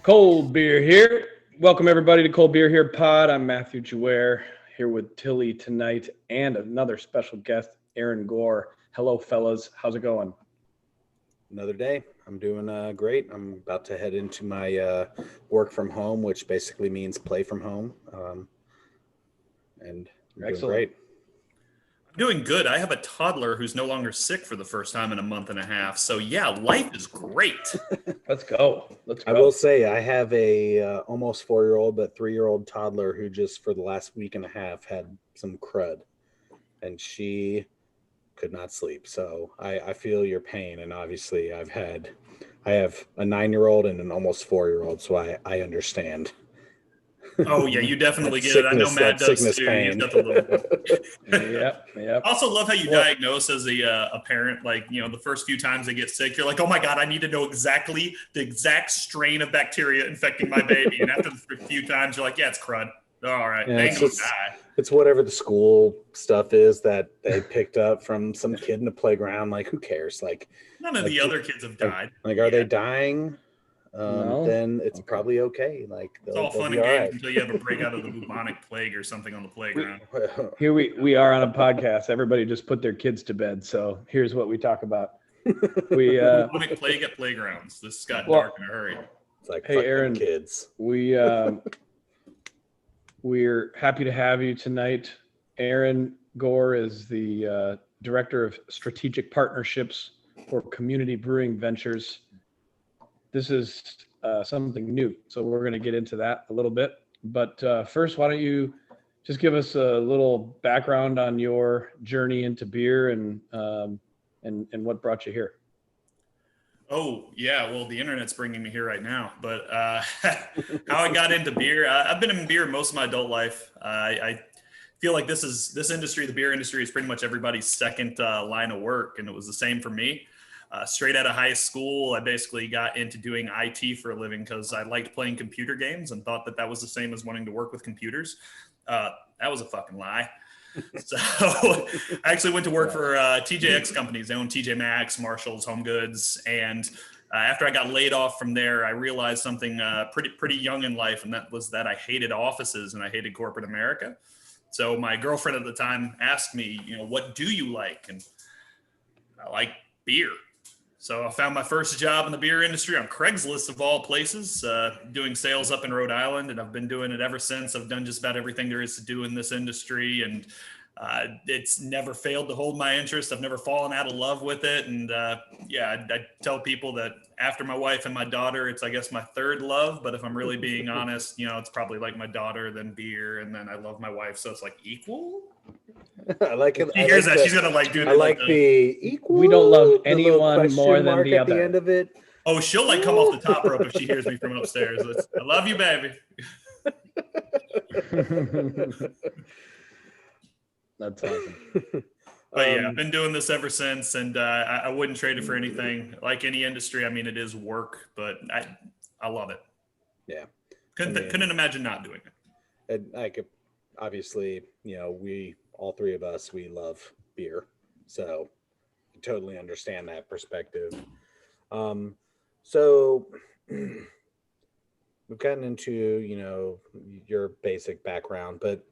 Cold Beer here. Welcome everybody to Cold Beer Here Pod. I'm Matthew Jouer here with Tilly tonight and another special guest, Aaron Gore. Hello, fellas. How's it going? Another day. I'm doing great. I'm about to head into my work from home, which basically means play from home. And I'm doing great. I'm doing good. I have a toddler who's no longer sick for the first time in a month and a half. So yeah, life is great. Let's go. I will say I have a almost 4-year-old, but 3-year-old toddler who just for the last week and a half had some crud, and she could not sleep. So I feel your pain, and obviously I have a 9-year-old and an almost 4-year-old, so I understand. Oh yeah, you definitely get it. I know Matt does too. Pain. He's got the little... Yep. I also love how you diagnose as a parent, like, you know, the first few times they get sick, you're like, oh my God, I need to know exactly the exact strain of bacteria infecting my baby. And after the few times, you're like, yeah, it's crud. All right, yeah, they ain't gonna die. It's whatever the school stuff is that they picked up from some kid in the playground. Like, who cares? Like, none of the other kids have died. Like, are they dying? No. Then it's probably okay. Like, it's all fun and games until you have a break out of the bubonic plague or something on the playground. Here we are on a podcast. Everybody just put their kids to bed. So here's what we talk about. Bubonic plague at playgrounds. This got dark in a hurry. It's like, hey, Aaron, kids. We're happy to have you tonight. Aaron Gore is the Director of Strategic Partnerships for Community Brewing Ventures. This is something new, so we're going to get into that a little bit. But first, why don't you just give us a little background on your journey into beer and what brought you here? Oh, yeah. Well, the internet's bringing me here right now. But how I got into beer, I've been in beer most of my adult life. I feel like this industry, the beer industry, is pretty much everybody's second line of work. And it was the same for me. Straight out of high school, I basically got into doing IT for a living because I liked playing computer games and thought that was the same as wanting to work with computers. That was a fucking lie. So I actually went to work for TJX companies. They own TJ Maxx, Marshalls, Home Goods. And after I got laid off from there, I realized something pretty young in life. And that was that I hated offices and I hated corporate America. So my girlfriend at the time asked me, you know, what do you like? And I like beer. So I found my first job in the beer industry on Craigslist of all places, doing sales up in Rhode Island. And I've been doing it ever since. I've done just about everything there is to do in this industry. And it's never failed to hold my interest. I've never fallen out of love with it. And I tell people that after my wife and my daughter, it's, I guess, my third love. But if I'm really being honest, you know, it's probably like my daughter, then beer, and then I love my wife. So it's like equal. I like it. She hears that. She's gonna like do. I like the equal. We don't love anyone more than the other. At the end of it. Oh, she'll like come off the top rope if she hears me from upstairs. I love you, baby. That's awesome. But yeah, I've been doing this ever since, and I wouldn't trade it for anything. Like any industry, I mean, it is work, but I love it. Yeah, couldn't imagine not doing it. And I could, obviously, you know, all three of us, we love beer, so I totally understand that perspective. So we've gotten into, you know, your basic background, but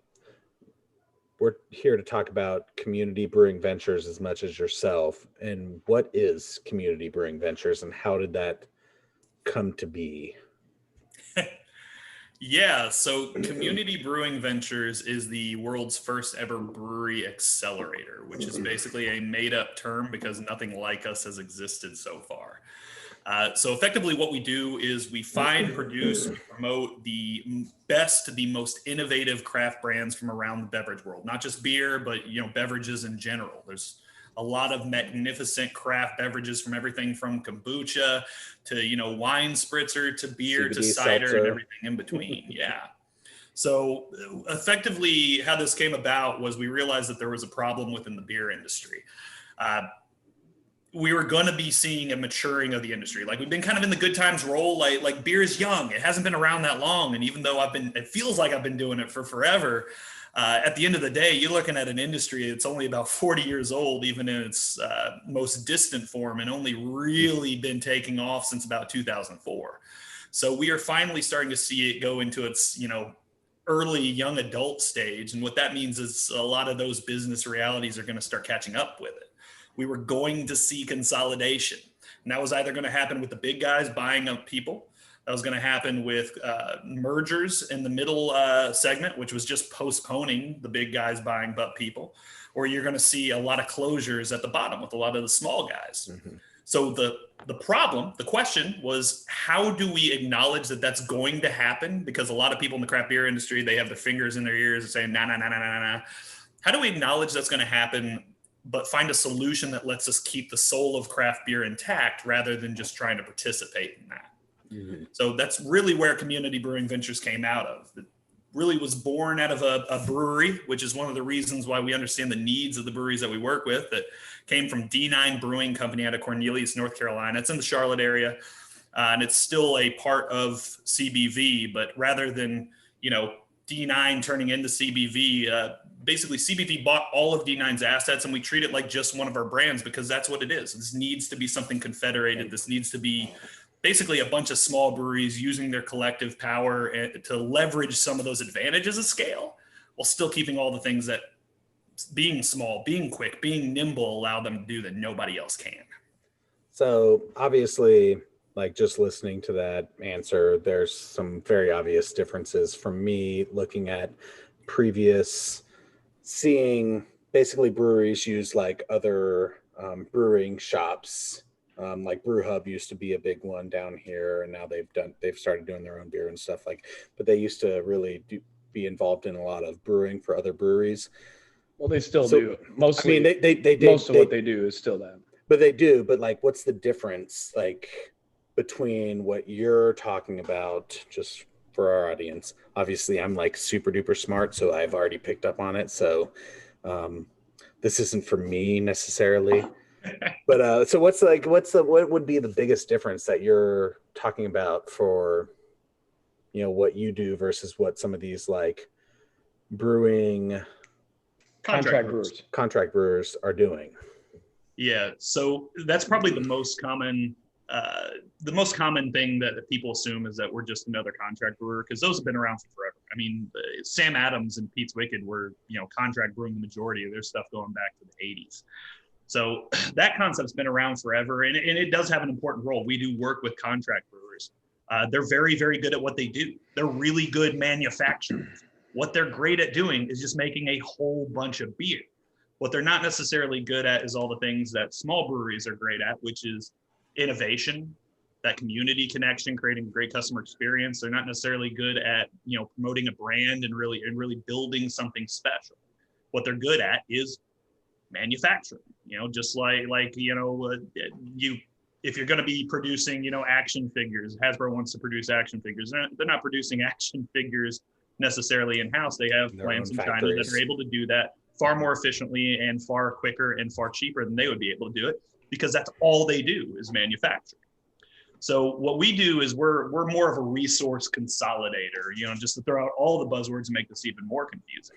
we're here to talk about Community Brewing Ventures as much as yourself. And what is Community Brewing Ventures and how did that come to be? Yeah, so Community Brewing Ventures is the world's first ever brewery accelerator, which is basically a made up term because nothing like us has existed so far. So effectively what we do is we find, produce, we promote the best, the most innovative craft brands from around the beverage world, not just beer, but, you know, beverages in general. There's a lot of magnificent craft beverages from everything from kombucha to, you know, wine spritzer to beer CBD to cider seltzer and everything in between. Yeah. So effectively how this came about was we realized that there was a problem within the beer industry. We were going to be seeing a maturing of the industry. Like, we've been kind of in the good times roll. Like beer is young. It hasn't been around that long. And even though it feels like I've been doing it for forever, at the end of the day, you're looking at an industry that's only about 40 years old, even in its most distant form, and only really been taking off since about 2004. So we are finally starting to see it go into its, early young adult stage. And what that means is a lot of those business realities are going to start catching up with it. We were going to see consolidation. And that was either going to happen with the big guys buying up people. That was going to happen with mergers in the middle segment, which was just postponing the big guys buying up people. Or you're going to see a lot of closures at the bottom with a lot of the small guys. Mm-hmm. So the question was, how do we acknowledge that that's going to happen? Because a lot of people in the craft beer industry, they have their fingers in their ears and saying, nah. How do we acknowledge that's going to happen, but find a solution that lets us keep the soul of craft beer intact rather than just trying to participate in that? Mm-hmm. So that's really where Community Brewing Ventures came out of. It really was born out of a brewery, which is one of the reasons why we understand the needs of the breweries that we work with, that came from D9 Brewing Company out of Cornelius, North Carolina. It's in the Charlotte area, and it's still a part of CBV, but rather than, D9 turning into CBV, basically CBV bought all of D9's assets, and we treat it like just one of our brands because that's what it is. This needs to be something confederated. This needs to be basically a bunch of small breweries using their collective power to leverage some of those advantages of scale while still keeping all the things that being small, being quick, being nimble allow them to do that nobody else can. So obviously, like just listening to that answer, there's some very obvious differences from me looking at seeing basically breweries use like other brewing shops. Like Brew Hub used to be a big one down here, and now they've started doing their own beer and stuff but they used to really be involved in a lot of brewing for other breweries. Well, they still do. Mostly, I mean, most of what they do is still that. But they do. But like, what's the difference like between what you're talking about, just for our audience? Obviously, I'm like super duper smart, so I've already picked up on it. So this isn't for me necessarily. But so what would be the biggest difference that you're talking about for, what you do versus what some of these like brewing contract brewers are doing? Yeah, so that's probably the most common thing that people assume is that we're just another contract brewer, because those have been around for forever. I mean, Sam Adams and Pete's Wicked were, contract brewing the majority of their stuff going back to the 80s. So that concept's been around forever, and it does have an important role. We do work with contract brewers. They're very, very good at what they do. They're really good manufacturers. What they're great at doing is just making a whole bunch of beer. What they're not necessarily good at is all the things that small breweries are great at, which is innovation, that community connection, creating a great customer experience. They're not necessarily good at, promoting a brand and really building something special. What they're good at is manufacturing, just like if you're going to be producing, action figures, Hasbro wants to produce action figures. They're not producing action figures necessarily in-house. They have plants in China that are able to do that far more efficiently and far quicker and far cheaper than they would be able to do it, because that's all they do is manufacture. So what we do is we're more of a resource consolidator, just to throw out all the buzzwords and make this even more confusing.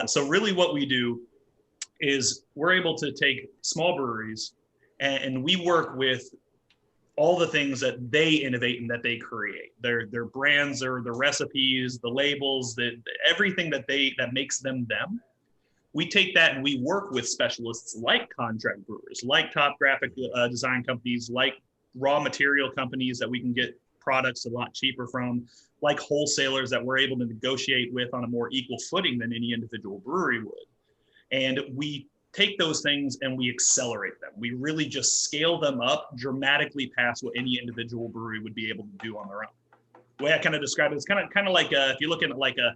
So really what we do is we're able to take small breweries and we work with all the things that they innovate and that they create, their brands, or the recipes, the labels, everything that makes them them. We take that and we work with specialists like contract brewers, like top graphic design companies, like raw material companies that we can get products a lot cheaper from, like wholesalers that we're able to negotiate with on a more equal footing than any individual brewery would. And we take those things and we accelerate them. We really just scale them up dramatically past what any individual brewery would be able to do on their own. The way I kind of describe it is kind of like if you're looking at like a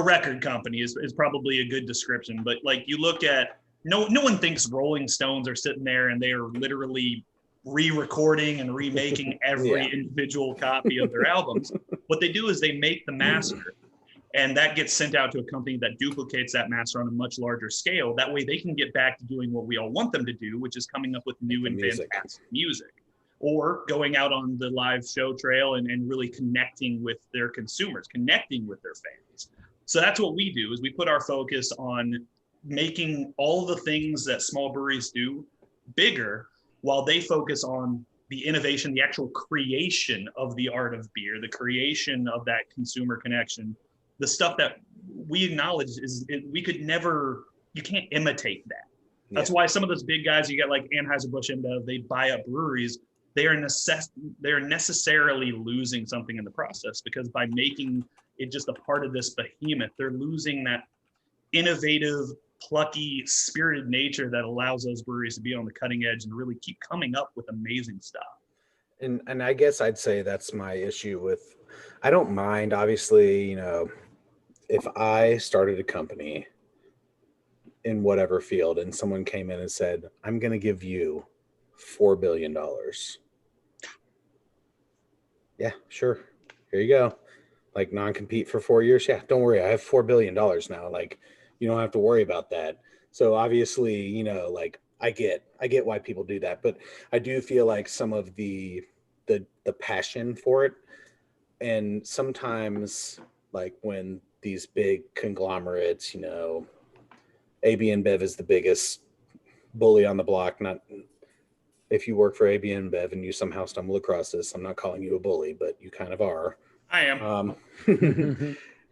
record company is probably a good description, but like you look at, no one thinks Rolling Stones are sitting there and they are literally re-recording and remaking every individual copy of their albums. What they do is they make the master, and that gets sent out to a company that duplicates that master on a much larger scale. That way they can get back to doing what we all want them to do, which is coming up with new and fantastic music, or going out on the live show trail and really connecting with their consumers, connecting with their fans. So that's what we do, is we put our focus on making all the things that small breweries do bigger, while they focus on the innovation, the actual creation of the art of beer, the creation of that consumer connection, the stuff that we acknowledge we could never, you can't imitate that. That's why some of those big guys, you get like Anheuser-Busch InBev, they buy up breweries. They are necessarily losing something in the process, because by making it just a part of this behemoth, they're losing that innovative, plucky, spirited nature that allows those breweries to be on the cutting edge and really keep coming up with amazing stuff. And I guess I'd say that's my issue with, I don't mind, obviously, if I started a company in whatever field and someone came in and said, I'm going to give you $4 billion. Yeah, sure. Here you go. Like, non-compete for 4 years. Yeah, don't worry. I have $4 billion now. Like, you don't have to worry about that. So obviously, like, I get why people do that, but I do feel like some of the passion for it, and sometimes like when these big conglomerates, AB InBev is the biggest bully on the block. Not if you work for AB InBev and you somehow stumble across this, I'm not calling you a bully, but you kind of are. I am.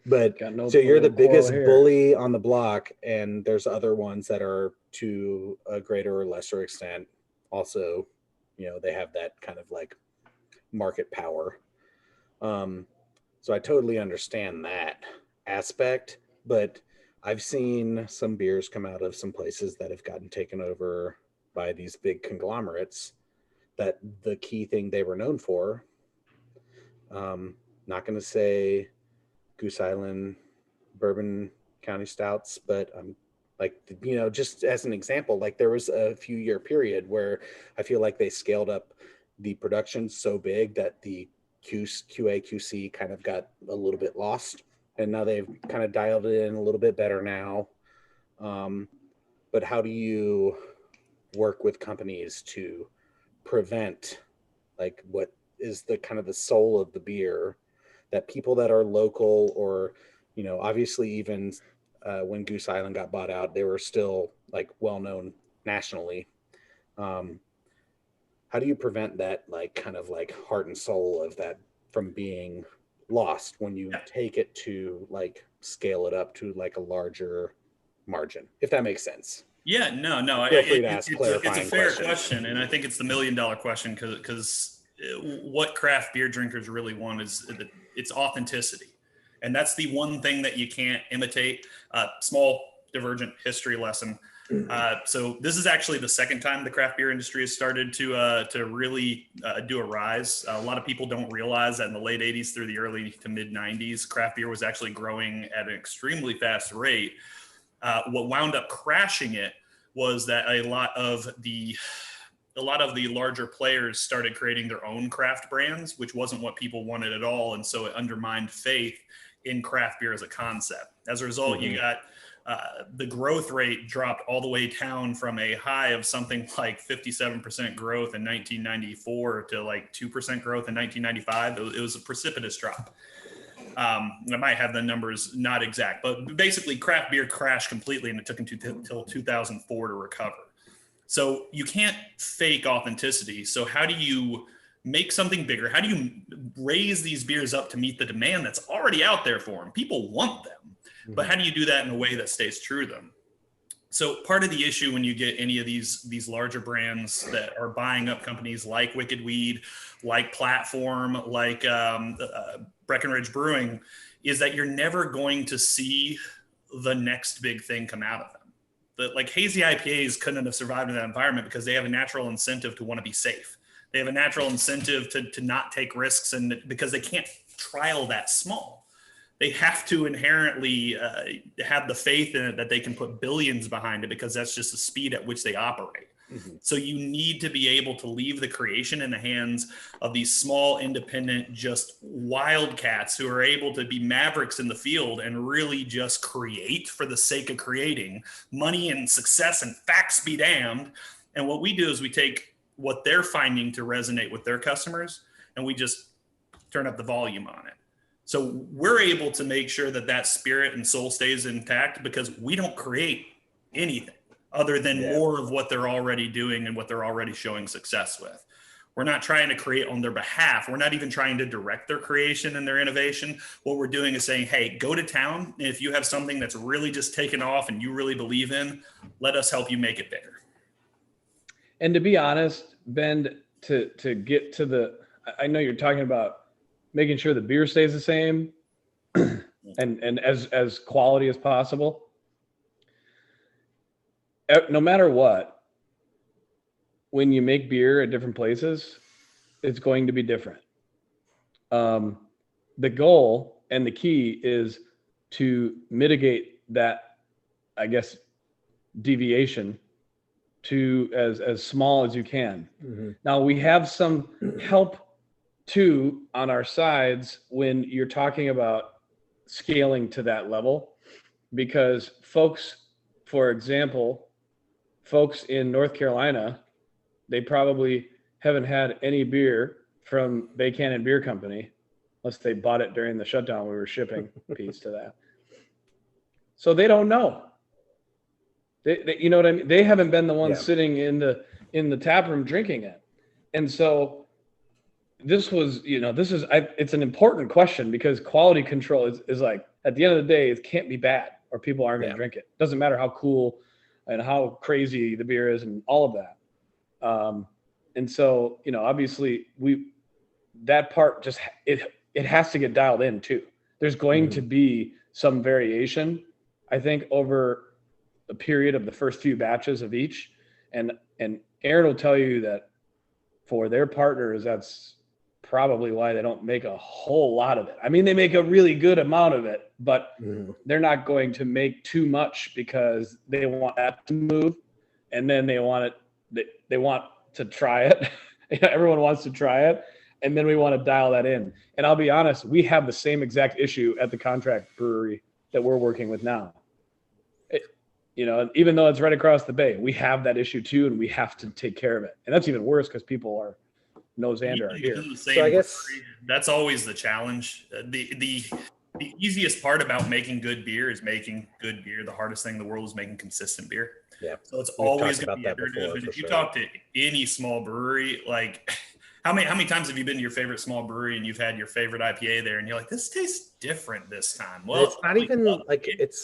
But so you're the biggest bully on the block, and there's other ones that are to a greater or lesser extent also, they have that kind of like market power. So I totally understand that aspect, but I've seen some beers come out of some places that have gotten taken over by these big conglomerates that the key thing they were known for, not going to say Goose Island Bourbon County Stouts, but like, just as an example, like there was a few year period where I feel like they scaled up the production so big that the QA QC kind of got a little bit lost, and now they've kind of dialed it in a little bit better now. But how do you work with companies to prevent like what is the kind of the soul of the beer, that people that are local, or obviously even when Goose Island got bought out, they were still like well known nationally. How do you prevent that like kind of like heart and soul of that from being lost when you take it to like scale it up to like a larger margin, if that makes sense? Yeah, no. Feel free to ask clarifying it's a fair questions. question, and I think it's the $1 million question, because what craft beer drinkers really want is it's authenticity, and that's the one thing that you can't imitate. Small divergent history lesson. So this is actually the second time the craft beer industry has started to really do a rise. A lot of people don't realize that in the late 80s through the early to mid 90s, craft beer was actually growing at an extremely fast rate. What wound up crashing it was that a lot of the larger players started creating their own craft brands, which wasn't what people wanted at all. And so it undermined faith in craft beer as a concept. As a result, you got the growth rate dropped all the way down from a high of something like 57% growth in 1994 to like 2% growth in 1995. It was a precipitous drop. I might have the numbers not exact, but basically craft beer crashed completely, and it took until 2004 to recover. So you can't fake authenticity. So how do you make something bigger? How do you raise these beers up to meet the demand that's already out there for them? People want them, but how do you do that in a way that stays true to them? So part of the issue when you get any of these larger brands that are buying up companies like Wicked Weed, like Platform, like Breckenridge Brewing, is that you're never going to see the next big thing come out of them. Like hazy IPAs couldn't have survived in that environment because they have a natural incentive to want to be safe. They have a natural incentive to not take risks, and because they can't trial that small. They have to inherently have the faith in it that they can put billions behind it, because that's just the speed at which they operate. So you need to be able to leave the creation in the hands of these small, independent, just wildcats who are able to be mavericks in the field and really just create for the sake of creating. Money and success and facts be damned. And what we do is we take what they're finding to resonate with their customers, and we just turn up the volume on it. So we're able to make sure that that spirit and soul stays intact, because we don't create anything other than more of what they're already doing and what they're already showing success with. We're not trying to create on their behalf. We're not even trying to direct their creation and their innovation. What we're doing is saying, hey, go to town. And if you have something that's really just taken off and you really believe in, let us help you make it bigger. And to be honest, Ben, to get to the, I know you're talking about making sure the beer stays the same and as quality as possible. No matter what, when you make beer at different places, it's going to be different. The goal and the key is to mitigate that, I guess, deviation to as small as you can. Mm-hmm. Now we have some help too on our sides when you're talking about scaling to that level, because folks, for example, folks in North Carolina, they probably haven't had any beer from Bay Canyon Beer Company unless they bought it during the shutdown. We were shipping piece to that. So they don't know. They you know what I mean? They haven't been the ones sitting in the tap room drinking it. And so this was, it's an important question, because quality control is like, at the end of the day, it can't be bad or people aren't going to drink it. Doesn't matter how cool and how crazy the beer is and all of that. And so, obviously that part just, it has to get dialed in too. There's going to be some variation, I think, over a period of the first few batches of each. And Aaron will tell you that for their partners, that's probably why they don't make a whole lot of it. I mean, they make a really good amount of it, but they're not going to make too much because they want that to move. And then they want to try it. Everyone wants to try it. And then we want to dial that in. And I'll be honest, we have the same exact issue at the contract brewery that we're working with now. Even though it's right across the bay, we have that issue too, and we have to take care of it. And that's even worse because people are nose and are here. So I guess that's always the challenge. The easiest part about making good beer is making good beer. The hardest thing in the world is making consistent beer. Yeah. So it's always going to be iterative. And if you talk to any small brewery, like how many times have you been to your favorite small brewery and you've had your favorite IPA there and you're like, this tastes different this time? Well, it's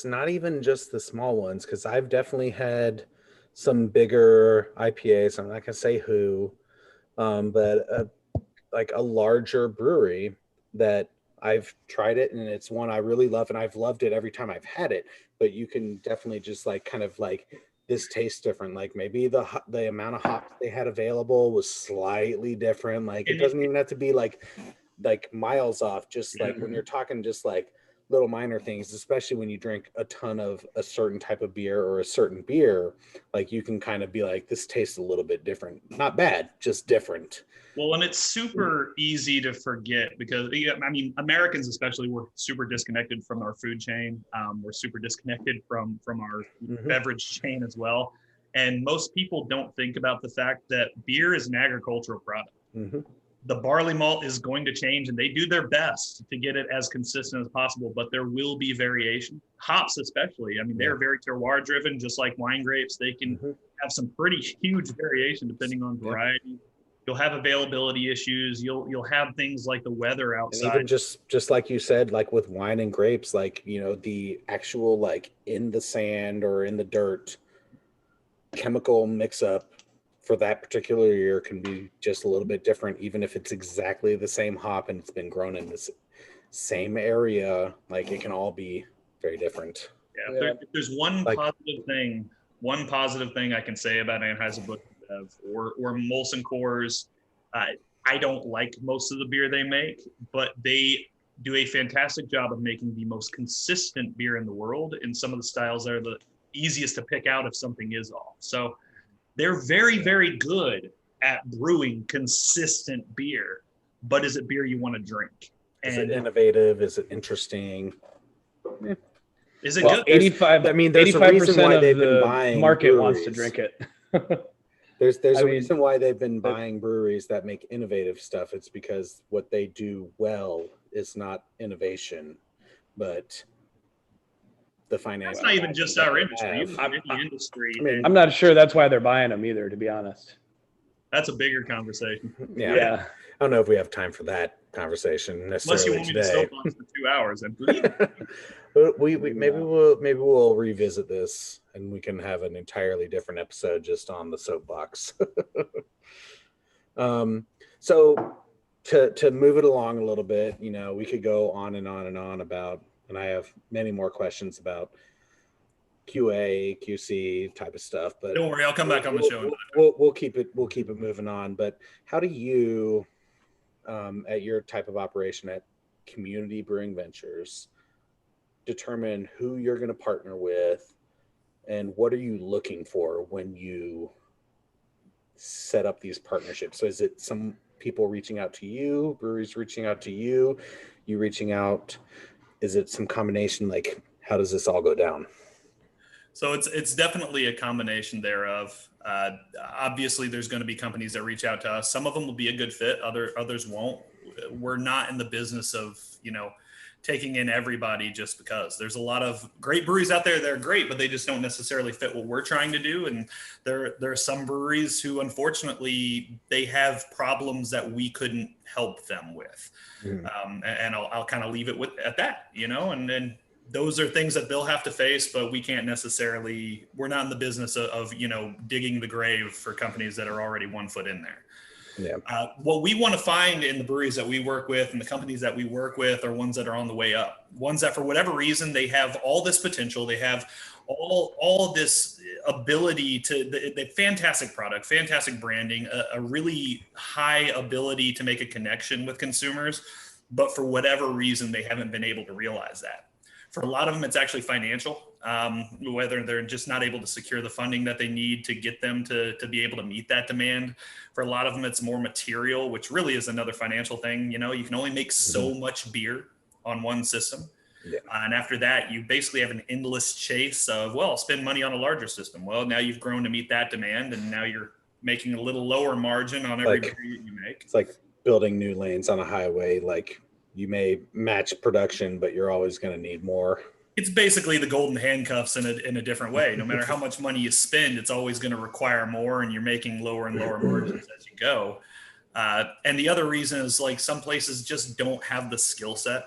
not even just the small ones, because I've definitely had some bigger IPAs. I'm not gonna say who, but like a larger brewery that I've tried it and it's one I really love, and I've loved it every time I've had it. But you can definitely just this tastes different. Like maybe the amount of hops they had available was slightly different. Like it doesn't even have to be like miles off. Just like when you're talking just like little minor things, especially when you drink a ton of a certain type of beer or a certain beer, like you can kind of be like, this tastes a little bit different. Not bad, just different. Well, and it's super easy to forget because, Americans especially, we're super disconnected from our food chain. We're super disconnected from our beverage chain as well. And most people don't think about the fact that beer is an agricultural product. The barley malt is going to change, and they do their best to get it as consistent as possible, but there will be variation. Hops especially, they're very terroir driven, just like wine grapes. They can have some pretty huge variation depending on variety. You'll have availability issues. You'll have things like the weather outside. And even just like you said, like with wine and grapes, like, the actual like in the sand or in the dirt chemical mix up for that particular year can be just a little bit different, even if it's exactly the same hop and it's been grown in this same area. Like it can all be very different. Yeah. If there's one positive thing I can say about Anheuser-Busch or Molson Coors, I don't like most of the beer they make, but they do a fantastic job of making the most consistent beer in the world. And some of the styles that are the easiest to pick out if something is off. So they're very, very good at brewing consistent beer, but is it beer you want to drink? Is it innovative? Is it interesting? Is it good? 85. There's a reason why they've been buying market breweries. wants to drink it. There's a reason why they've been buying breweries that make innovative stuff. It's because what they do well is not innovation, but the finance. That's not even just our industry. The industry. I'm not sure that's why they're buying them either, to be honest. That's a bigger conversation. Yeah. I don't know if we have time for that conversation Unless necessarily you want me to today. soapbox for 2 hours, and believe me, we maybe we'll revisit this and we can have an entirely different episode just on the soapbox. So to move it along a little bit, we could go on and on and on about, and I have many more questions about QA, QC type of stuff, but don't worry, I'll come back on the show. We'll keep it moving on. But how do you, at your type of operation at Community Brewing Ventures, determine who you're going to partner with, and what are you looking for when you set up these partnerships? So is it some people reaching out to you, breweries reaching out to you, you reaching out? Is it some combination? Like, how does this all go down? So it's definitely a combination thereof. Obviously, there's going to be companies that reach out to us. Some of them will be a good fit. Others won't. We're not in the business of, taking in everybody just because. There's a lot of great breweries out there that are great, but they just don't necessarily fit what we're trying to do. And there are some breweries who, unfortunately, they have problems that we couldn't help them with. And I'll kind of leave it at that, and then those are things that they'll have to face, but we can't necessarily, we're not in the business of digging the grave for companies that are already 1 foot in there. Yeah. What we want to find in the breweries that we work with and the companies that we work with are ones that are on the way up, ones that for whatever reason, they have all this potential. They have all this ability the fantastic product, fantastic branding, a really high ability to make a connection with consumers. But for whatever reason, they haven't been able to realize that. For a lot of them, it's actually financial, whether they're just not able to secure the funding that they need to get them to be able to meet that demand. For a lot of them, it's more material, which really is another financial thing. You can only make so much beer on one system. Yeah. And after that, you basically have an endless chase of, spend money on a larger system. Well, now you've grown to meet that demand, and now you're making a little lower margin on every beer you make. It's like building new lanes on a highway. Like, you may match production, but you're always going to need more. It's basically the golden handcuffs in a different way. No matter how much money you spend, it's always going to require more, and you're making lower and lower margins as you go. And the other reason is, like, some places just don't have the skill set.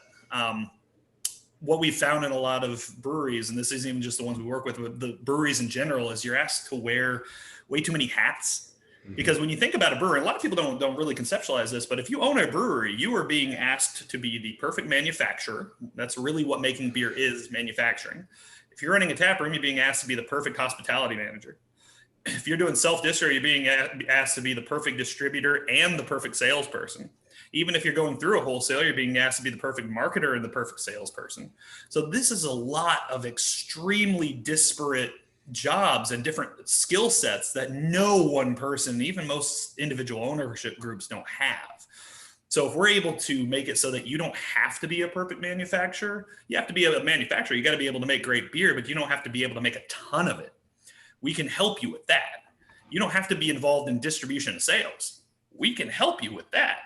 What we found in a lot of breweries, and this isn't even just the ones we work with, but the breweries in general, is you're asked to wear way too many hats. Because when you think about a brewery, a lot of people don't really conceptualize this, but if you own a brewery, you are being asked to be the perfect manufacturer. That's really what making beer is, manufacturing. If you're running a tap room, you're being asked to be the perfect hospitality manager. If you're doing self-distro, you're being asked to be the perfect distributor and the perfect salesperson. Even if you're going through a wholesaler, you're being asked to be the perfect marketer and the perfect salesperson. So this is a lot of extremely disparate jobs and different skill sets that no one person, even most individual ownership groups, don't have. So if we're able to make it so that you don't have to be a perfect manufacturer, you have to be a manufacturer. You got to be able to make great beer, but you don't have to be able to make a ton of it. We can help you with that. You don't have to be involved in distribution and sales. We can help you with that.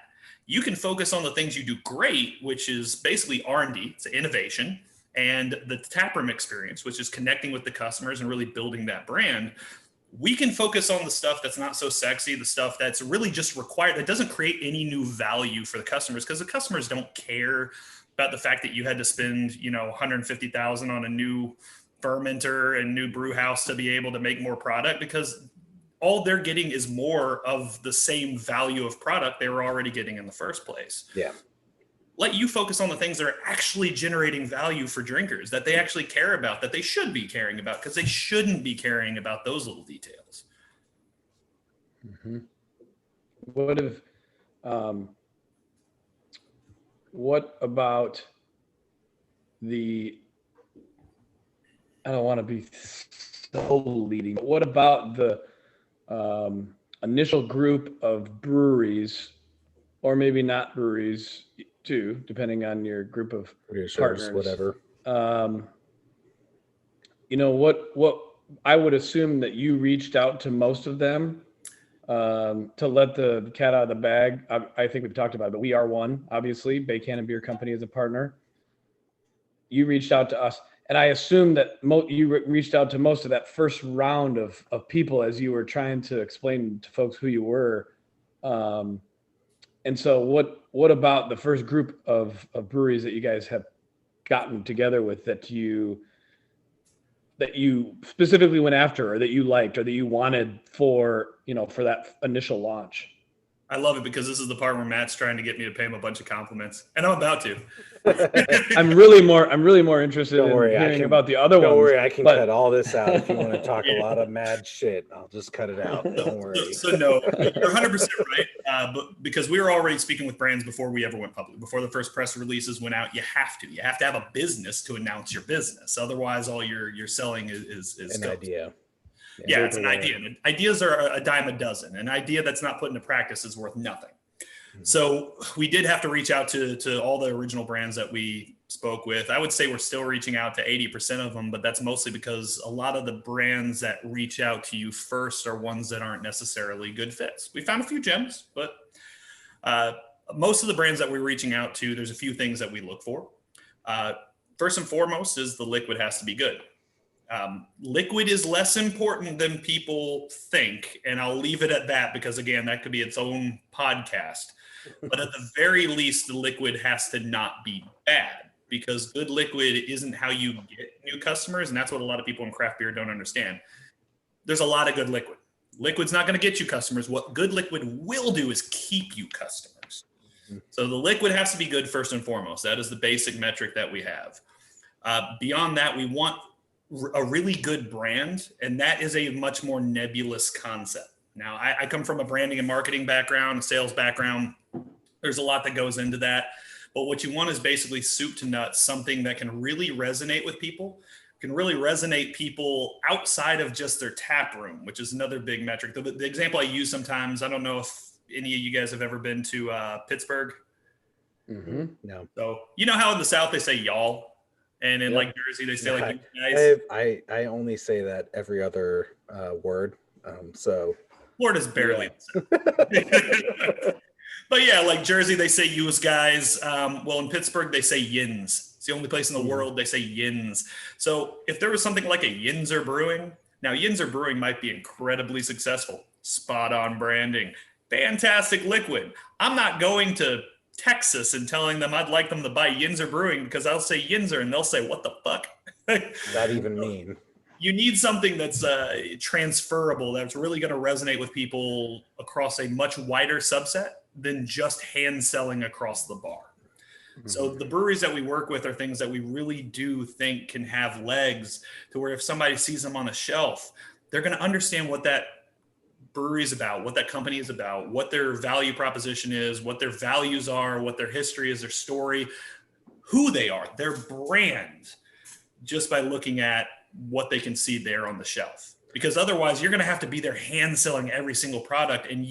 You can focus on the things you do great, which is basically R&D, it's innovation, and the taproom experience, which is connecting with the customers and really building that brand. We can focus on the stuff that's not so sexy, the stuff that's really just required, that doesn't create any new value for the customers, because the customers don't care about the fact that you had to spend, $150,000 on a new fermenter and new brew house to be able to make more product, because all they're getting is more of the same value of product they were already getting in the first place. Yeah. Let you focus on the things that are actually generating value for drinkers, that they actually care about, that they should be caring about, because they shouldn't be caring about those little details. Mm-hmm. What about I don't want to be so leading, but what about the initial group of breweries, or maybe not breweries too, depending on your group of partners, whatever. What I would assume that you reached out to most of them to let the cat out of the bag. I think we've talked about it, but we are one, obviously. Bay Cannon Beer Company is a partner. You reached out to us. And I assume that you reached out to most of that first round of people as you were trying to explain to folks who you were. And so what about the first group of breweries that you guys have gotten together with that you specifically went after, or that you liked, or that you wanted for that initial launch? I love it because this is the part where Matt's trying to get me to pay him a bunch of compliments, and I'm about to. I'm really more interested Don't in worry, hearing about the other ones. Don't worry, I can cut all this out. If you want to talk a lot of mad shit, I'll just cut it out. Don't worry. So no, you're 100% right. But because we were already speaking with brands before we ever went public, before the first press releases went out, you have to have a business to announce your business. Otherwise, all you're selling is an idea. Yeah, it's an idea. And ideas are a dime a dozen. An idea that's not put into practice is worth nothing. Mm-hmm. So we did have to reach out to all the original brands that we spoke with. I would say we're still reaching out to 80% of them, but that's mostly because a lot of the brands that reach out to you first are ones that aren't necessarily good fits. We found a few gems, but most of the brands that we're reaching out to, there's a few things that we look for. First and foremost is the liquid has to be good. Liquid is less important than people think, and I'll leave it at that because, again, that could be its own podcast. But at the very least, the liquid has to not be bad, because good liquid isn't how you get new customers, and that's what a lot of people in craft beer don't understand. There's a lot of good liquid. Liquid's not going to get you customers. What good liquid will do is keep you customers. So the liquid has to be good first and foremost. That is the basic metric that we have. Beyond that, we want a really good brand, and that is a much more nebulous concept. Now, I come from a branding and marketing background, a sales background. There's a lot that goes into that, but what you want is basically soup to nuts, something that can really resonate with people, can really resonate people outside of just their tap room, which is another big metric. The example I use sometimes, I don't know if any of you guys have ever been to Pittsburgh. Mm-hmm. No. So you know how in the South they say y'all? And in like Jersey, they say like you guys. I only say that every other word. So Florida's barely the same. But yeah, like Jersey, they say yous guys. Well, in Pittsburgh, they say yins. It's the only place in the world they say yins. So if there was something like a Yinzer Brewing, now Yinzer Brewing might be incredibly successful. Spot on branding. Fantastic liquid. I'm not going to Texas and telling them I'd like them to buy Yinzer Brewing because I'll say Yinzer and they'll say, what the fuck? That even mean? You need something that's transferable, that's really going to resonate with people across a much wider subset than just hand selling across the bar. Mm-hmm. So the breweries that we work with are things that we really do think can have legs to where if somebody sees them on a shelf, they're going to understand what that brewery is about, what that company is about, what their value proposition is, what their values are, what their history is, their story, who they are, their brand, just by looking at what they can see there on the shelf. Because otherwise you're going to have to be there hand selling every single product. And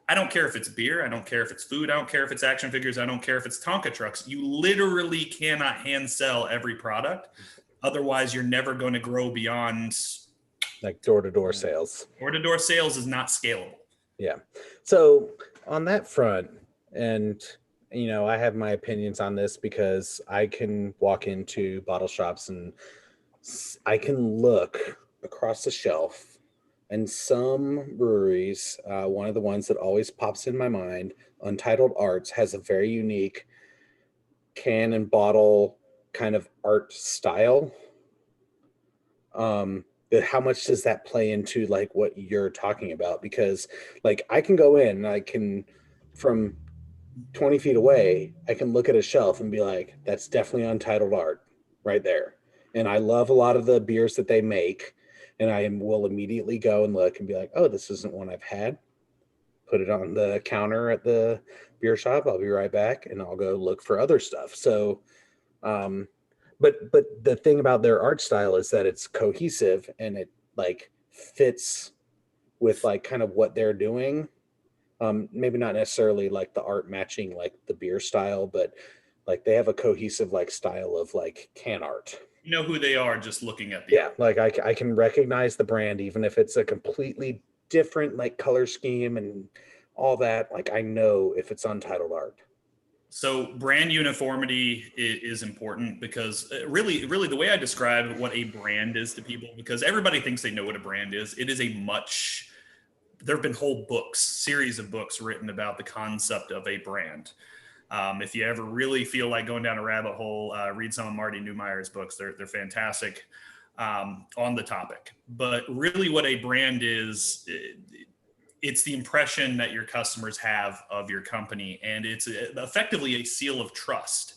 I don't care if it's beer, I don't care if it's food, I don't care if it's action figures, I don't care if it's Tonka trucks. You literally cannot hand sell every product. Otherwise you're never going to grow beyond like door-to-door sales. Door-to-door sales is not scalable. Yeah. So on that front, and I have my opinions on this because I can walk into bottle shops and I can look across the shelf, and some breweries, one of the ones that always pops in my mind, Untidal Arts, has a very unique can and bottle kind of art style. How much does that play into like what you're talking about? Because like I can go in and I can, from 20 feet away, I can look at a shelf and be like, that's definitely Untidal Art right there. And I love a lot of the beers that they make, and I will immediately go and look and be like, oh, this isn't one I've had. Put it on the counter at the beer shop. I'll be right back and I'll go look for other stuff. So, but the thing about their art style is that it's cohesive and it like fits with like kind of what they're doing. Maybe not necessarily like the art matching like the beer style, but like they have a cohesive like style of like can art. You know who they are just looking at the art. Like I can recognize the brand even if it's a completely different like color scheme and all that. Like I know if it's Untidal Art. So brand uniformity is important because really the way I describe what a brand is to people, because everybody thinks they know what a brand is. It is there have been whole books, series of books written about the concept of a brand. If you ever really feel like going down a rabbit hole, read some of Marty Neumeier's books. They're fantastic on the topic. But really what a brand is, it's the impression that your customers have of your company, and it's effectively a seal of trust.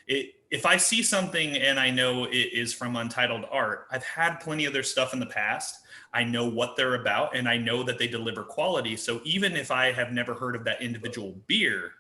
If I see something and I know it is from Untidal Art, I've had plenty of their stuff in the past. I know what they're about, and I know that they deliver quality. So even if I have never heard of that individual beer,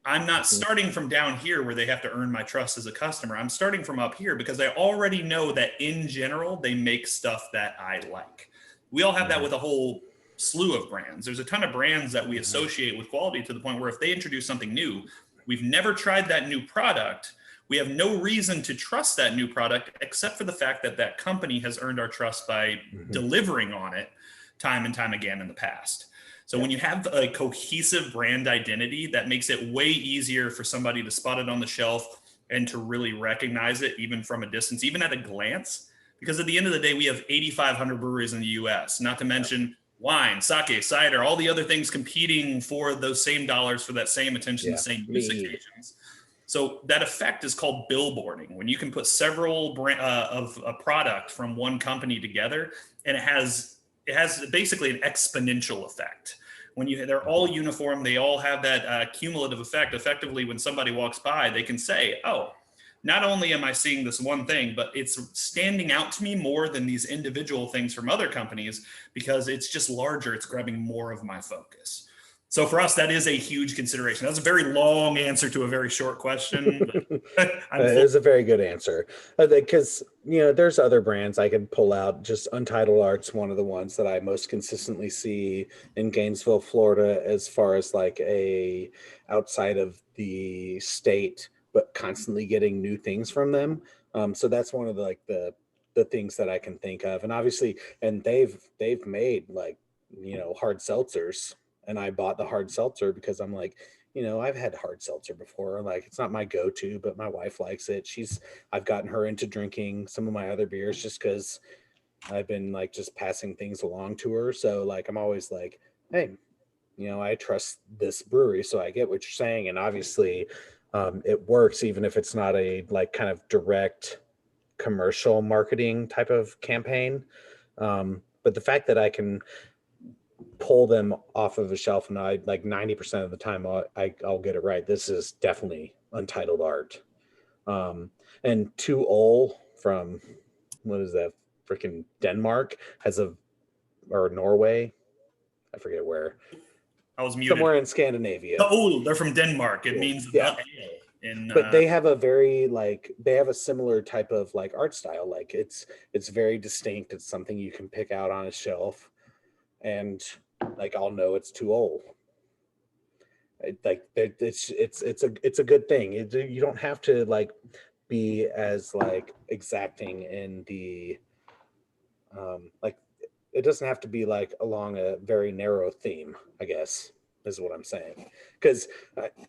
I'm not starting from down here where they have to earn my trust as a customer. I'm starting from up here because I already know that in general, they make stuff that I like. We all have that with a whole slew of brands. There's a ton of brands that we associate with quality to the point where if they introduce something new, we've never tried that new product. We have no reason to trust that new product except for the fact that that company has earned our trust by delivering on it time and time again in the past. So when you have a cohesive brand identity, that makes it way easier for somebody to spot it on the shelf and to really recognize it even from a distance, even at a glance. Because at the end of the day, we have 8,500 breweries in the US, not to mention wine, sake, cider, all the other things competing for those same dollars for that same attention, the same use occasions. So that effect is called billboarding. When you can put several of a product from one company together, and it has basically an exponential effect. When they're all uniform, they all have that cumulative effect. Effectively, when somebody walks by, they can say, "Oh, not only am I seeing this one thing, but it's standing out to me more than these individual things from other companies because it's just larger. It's grabbing more of my focus." So for us, that is a huge consideration. That's a very long answer to a very short question. It was a very good answer because, there's other brands I could pull out. Just Untidal Arts, one of the ones that I most consistently see in Gainesville, Florida, as far as like a outside of the state, but constantly getting new things from them. So that's one of the things that I can think of. And obviously, and they've made hard seltzers. And I bought the hard seltzer because I'm like, I've had hard seltzer before. Like, it's not my go-to, but my wife likes it. I've gotten her into drinking some of my other beers just because I've been like just passing things along to her. So like, I'm always like, hey, I trust this brewery. So I get what you're saying. And obviously it works, even if it's not a like kind of direct commercial marketing type of campaign. But the fact that I can pull them off of a shelf and I like 90% of the time I'll get it right. This is definitely Untidal Art. And Too Old from what is that, freaking Denmark or Norway, I forget where. I was muted. Somewhere in Scandinavia. Oh, they're from Denmark. It means yeah. But they have they have a similar type of like art style. Like it's very distinct. It's something you can pick out on a shelf. And like I'll know it's Too Old. It's a good thing. You don't have to like be as like exacting in the like it doesn't have to be like along a very narrow theme, I guess is what I'm saying. Because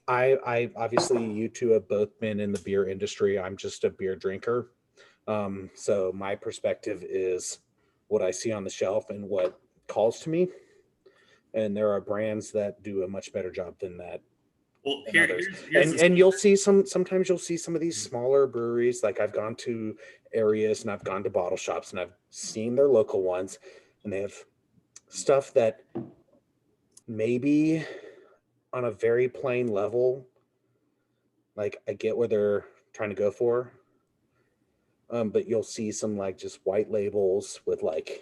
I obviously you two have both been in the beer industry. I'm just a beer drinker. So my perspective is what I see on the shelf and what calls to me, and there are brands that do a much better job than that. Well, and you'll see sometimes you'll see some of these smaller breweries. Like I've gone to areas and I've gone to bottle shops and I've seen their local ones, and they have stuff that maybe on a very plain level, like I get where they're trying to go for, but you'll see some like just white labels with like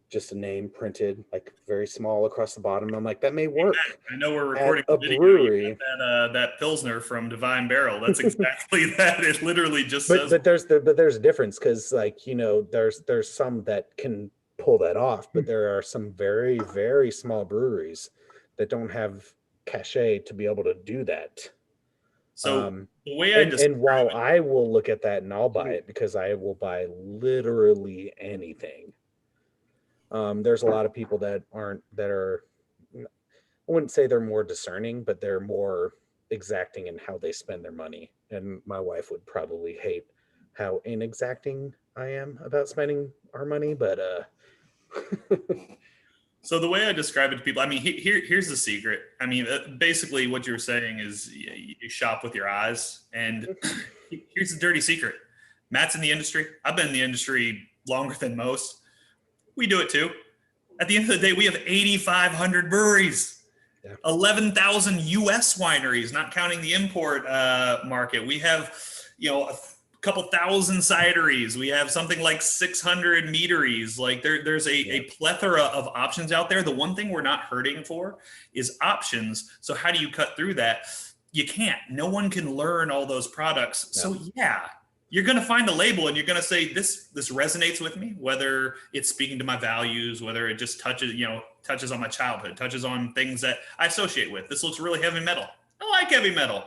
just a name printed like very small across the bottom. I'm like, that may work. I know we're recording a brewery. That Pilsner from Divine Barrel. That's exactly that. It literally just says. But there's a difference because like there's some that can pull that off, but there are some very very small breweries that don't have cachet to be able to do that. So the way and while I will look at that and I'll buy it because I will buy literally anything. There's a lot of people that are, I wouldn't say they're more discerning, but they're more exacting in how they spend their money. And my wife would probably hate how inexacting I am about spending our money, but So the way I describe it to people, I mean, here's the secret. I mean, basically what you're saying is you shop with your eyes. And here's the dirty secret. Matt's in the industry. I've been in the industry longer than most. We do it too. At the end of the day, we have 8,500 breweries, 11,000 U.S. wineries, not counting the import market. We have, a couple thousand cideries. We have something like 600 meaderies. Like there's a plethora of options out there. The one thing we're not hurting for is options. So how do you cut through that? You can't. No one can learn all those products. No. So you're going to find a label and you're going to say, this resonates with me, whether it's speaking to my values, whether it just touches on my childhood, touches on things that I associate with. This looks really heavy metal. I like heavy metal.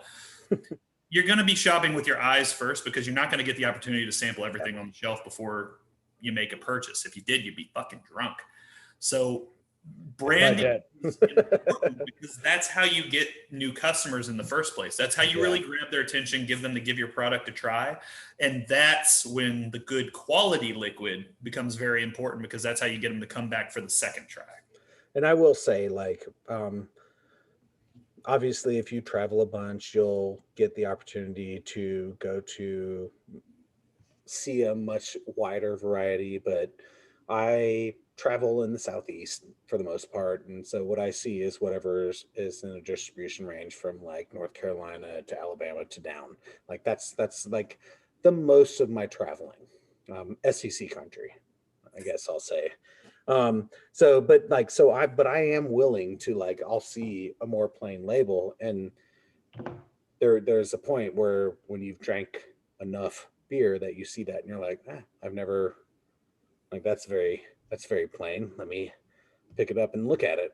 You're going to be shopping with your eyes first, because you're not going to get the opportunity to sample everything on the shelf before you make a purchase. If you did, you'd be fucking drunk. So branding is important, because that's how you get new customers in the first place. That's how you really grab their attention, give them to give your product a try. And that's when the good quality liquid becomes very important, because that's how you get them to come back for the second try. And I will say, like, obviously, if you travel a bunch, you'll get the opportunity to go to see a much wider variety. But I travel in the Southeast for the most part. And so what I see is whatever is in a distribution range from like North Carolina to Alabama to down. Like that's like the most of my traveling. SEC country, I guess I'll say. But I am willing to, like, I'll see a more plain label, and there's a point where when you've drank enough beer that you see that and you're like, I've never, like, that's very plain. Let me pick it up and look at it.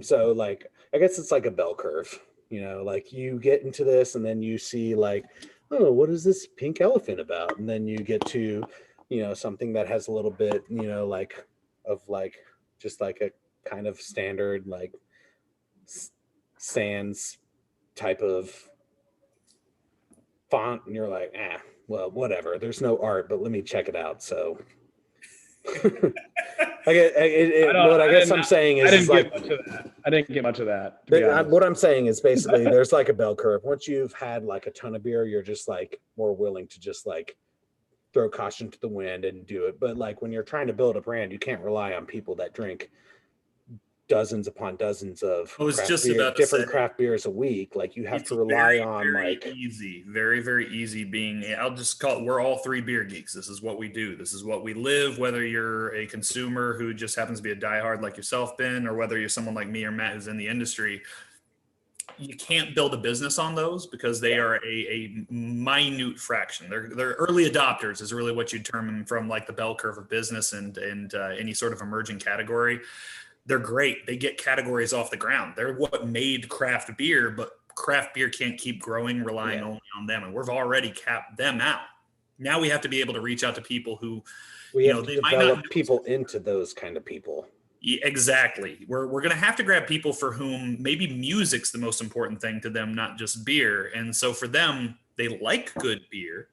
So like, I guess it's like a bell curve, like you get into this and then you see like, oh, what is this pink elephant about? And then you get to, something that has a little bit, like of like, just like a kind of standard, like sans type of font. And you're like, well, whatever. There's no art, but let me check it out. So I guess I'm saying is, I didn't get much of that. What I'm saying is basically there's like a bell curve. Once you've had like a ton of beer, you're just like more willing to just like throw caution to the wind and do it. But like when you're trying to build a brand, you can't rely on people that drink dozens upon dozens of different craft beers a week. Like you have to rely on very, very easy being, I'll just call it, we're all three beer geeks. This is what we do. This is what we live, whether you're a consumer who just happens to be a diehard like yourself, Ben, or whether you're someone like me or Matt who's in the industry. You can't build a business on those because they are a minute fraction. They're early adopters is really what you'd term them from, like the bell curve of business and any sort of emerging category. They're great. They get categories off the ground. They're what made craft beer, but craft beer can't keep growing relying only on them. And we've already capped them out. Now we have to be able to reach out to people who, they might develop people into those kind of people. Exactly. We're going to have to grab people for whom maybe music's the most important thing to them, not just beer. And so for them, they like good beer,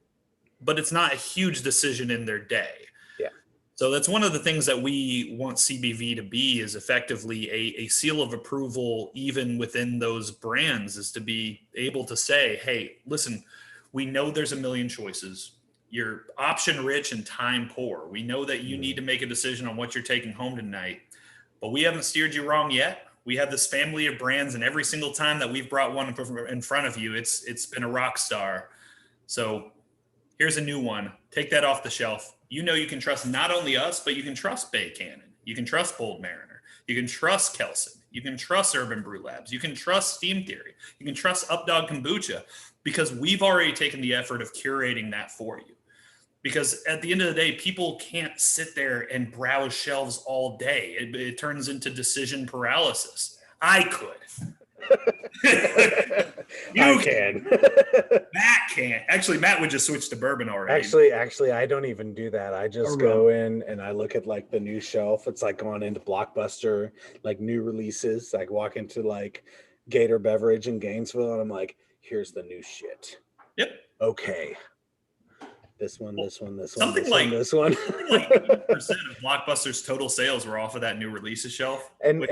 but it's not a huge decision in their day. Yeah. So that's one of the things that we want CBV to be, is effectively a seal of approval, even within those brands, is to be able to say, hey, listen, we know there's a million choices. You're option rich and time poor. We know that you need to make a decision on what you're taking home tonight. But we haven't steered you wrong yet. We have this family of brands, and every single time that we've brought one in front of you, it's been a rock star. So here's a new one. Take that off the shelf. You can trust not only us, but you can trust Bay Cannon. You can trust Bold Mariner. You can trust Kelson. You can trust Urban Brew Labs. You can trust Steam Theory. You can trust Updog Kombucha, because we've already taken the effort of curating that for you. Because at the end of the day, people can't sit there and browse shelves all day. It turns into decision paralysis. I could. You can. Matt can't. Actually, Matt would just switch to bourbon already. Actually, I don't even do that. I just go in and I look at like the new shelf. It's like going into Blockbuster, like new releases. Like walk into like Gator Beverage in Gainesville, and I'm like, here's the new shit. Yep. Okay. This one, this one, this one, Something this like one, this one. something like 80% of Blockbuster's total sales were off of that new releases shelf. and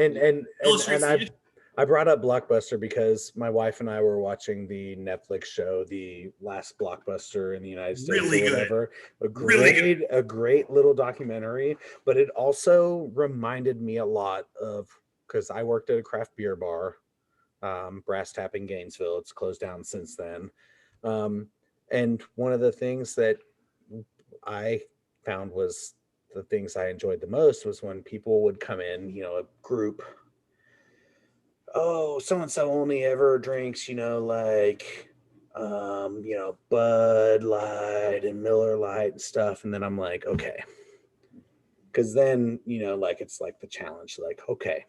illustrates the issue. I brought up Blockbuster because my wife and I were watching the Netflix show, the last Blockbuster in the United States, Really or good. whatever. Really A great little documentary, but it also reminded me a lot of, because I worked at a craft beer bar, Brass Tap in Gainesville. It's closed down since then. And one of the things that I found was the things I enjoyed the most was when people would come in, a group. Oh, so and so only ever drinks, Bud Light and Miller Light and stuff. And then I'm like, okay. Because then, it's like the challenge, like, okay.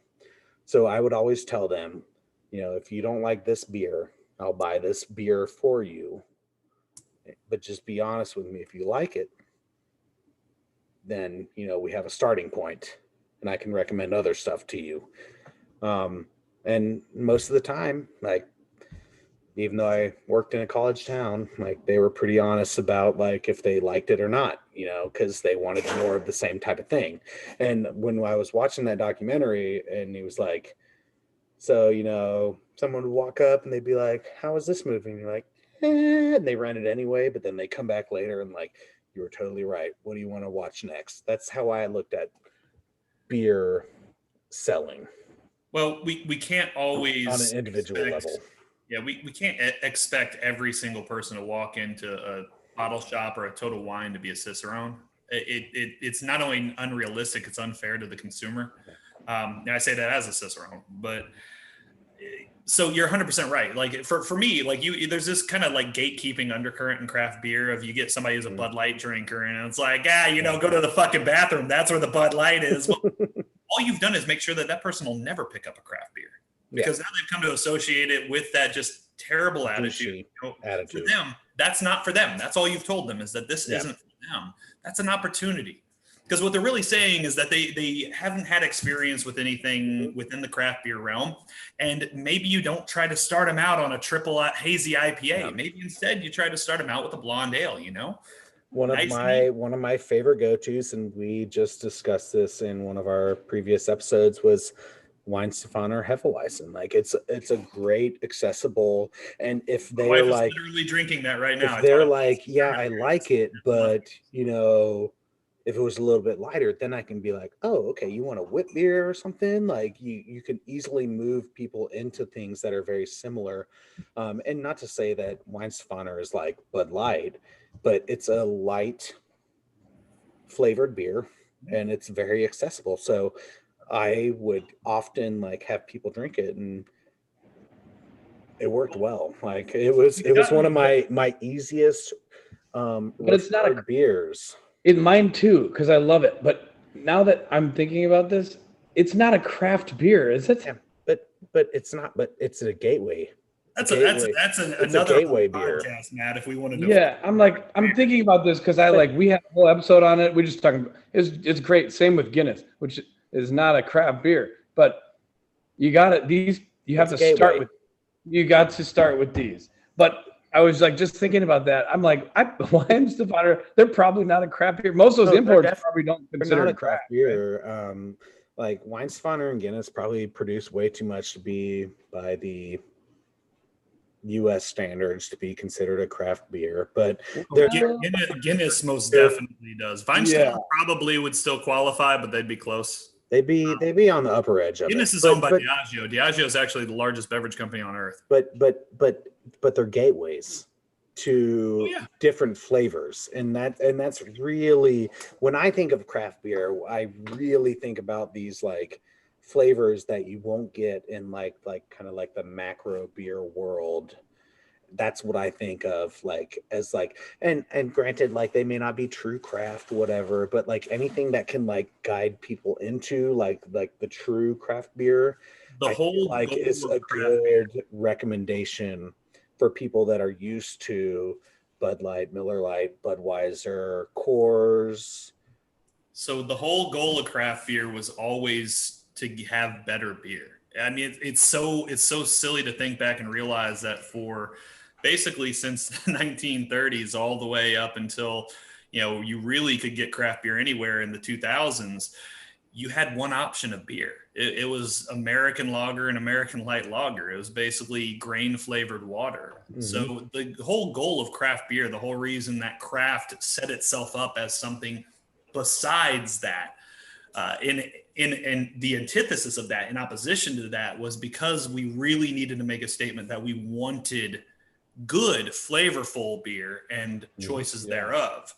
So I would always tell them, if you don't like this beer, I'll buy this beer for you. But just be honest with me. If you like it, then, we have a starting point and I can recommend other stuff to you. And most of the time, like, even though I worked in a college town, like, they were pretty honest about, like, if they liked it or not, because they wanted more of the same type of thing. And when I was watching that documentary, and he was like, so, someone would walk up and they'd be like, how is this movie? And you're like, and they rent it anyway, but then they come back later and like, you were totally right. What do you want to watch next? That's how I looked at beer selling. Well, we can't always on an individual level. Yeah, we can't expect every single person to walk into a bottle shop or a Total Wine to be a Cicerone. It's not only unrealistic, it's unfair to the consumer. And I say that as a Cicerone, but so you're 100% right. Like for me, like there's this kind of like gatekeeping undercurrent in craft beer of you get somebody who's a Bud Light drinker and it's like, go to the fucking bathroom. That's where the Bud Light is. Well, all you've done is make sure that person will never pick up a craft beer because now they've come to associate it with that just terrible attitude. For them, that's not for them. That's all you've told them is that this isn't for them. That's an opportunity. Because what they're really saying is that they haven't had experience with anything within the craft beer realm. And maybe you don't try to start them out on a triple hazy IPA. Yeah. Maybe instead you try to start them out with a blonde ale, One of my favorite go-tos, and we just discussed this in one of our previous episodes, was Weihenstephaner or Hefeweizen. Like it's a great accessible, and if they're like literally drinking that right now, if they're like, I like it, but if it was a little bit lighter, then I can be like, oh, okay, you want a wit beer or something? Like you can easily move people into things that are very similar. And not to say that Weihenstephaner is like Bud Light, but it's a light flavored beer and it's very accessible. So I would often like have people drink it and it worked well. Like it was one of my easiest but it's not a beers. In mine too, because I love it. But now that I'm thinking about this, it's not a craft beer, is it? Yeah, but it's not. But it's a gateway. That's another gateway beer, Matt. If we wanted to, I'm thinking about this because we had a whole episode on it. We just talking. It's great. Same with Guinness, which is not a craft beer, but you got it. You got to start with these, but. I was like just thinking about that. I'm like, Weihenstephaner, they're probably not a craft beer. Most of those imports probably don't consider it a craft beer. Right? Like Weihenstephaner and Guinness probably produce way too much to be by the U.S. standards to be considered a craft beer. But Guinness most definitely does. Weihenstephaner probably would still qualify, but they'd be close. They'd be on the upper edge of Guinness is owned by Diageo. Diageo is actually the largest beverage company on earth. But they're gateways to different flavors, and that's really when I think of craft beer, I really think about these like flavors that you won't get in like kind of like the macro beer world. That's what I think of and granted, like they may not be true craft, whatever, but like anything that can like guide people into like the true craft beer, is a good recommendation for people that are used to Bud Light, Miller Lite, Budweiser, Coors. So the whole goal of craft beer was always to have better beer. I mean, it's so silly to think back and realize that for basically since the 1930s all the way up until, you really could get craft beer anywhere in the 2000s, you had one option of beer. It was American lager and American light lager. It was basically grain flavored water. Mm-hmm. So the whole goal of craft beer, the whole reason that craft set itself up as something besides that, in the antithesis of that, in opposition to that, was because we really needed to make a statement that we wanted good, flavorful beer and choices thereof.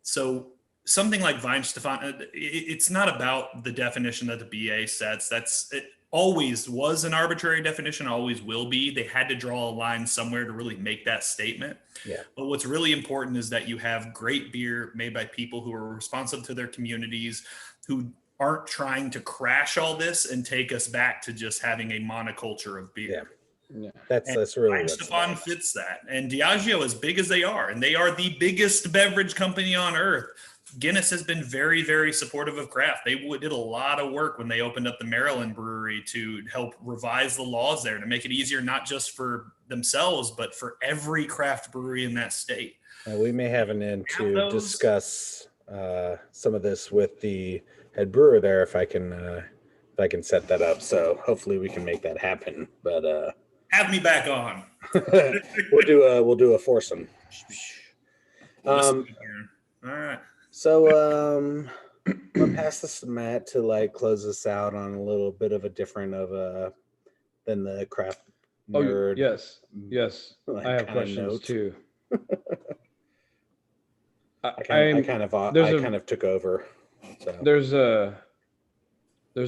So something like Weihenstephan, it's not about the definition that the BA sets. It always was an arbitrary definition, always will be. They had to draw a line somewhere to really make that statement. Yeah. But what's really important is that you have great beer made by people who are responsive to their communities, who aren't trying to crash all this and take us back to just having a monoculture of beer. Yeah. That's really what Weihenstephan fits that. And Diageo, as big as they are, and they are the biggest beverage company on earth, Guinness has been very, very supportive of craft. They did a lot of work when they opened up the Maryland brewery to help revise the laws there to make it easier, not just for themselves, but for every craft brewery in that state. We may have an end to discuss some of this with the head brewer there if I can set that up. So hopefully we can make that happen. But have me back on. we'll do a foursome. All right. So I'm gonna pass this to Matt to like close this out on a little bit of a different than the craft nerd. Yes. like, I have questions note. too. I kind of took over. So. There's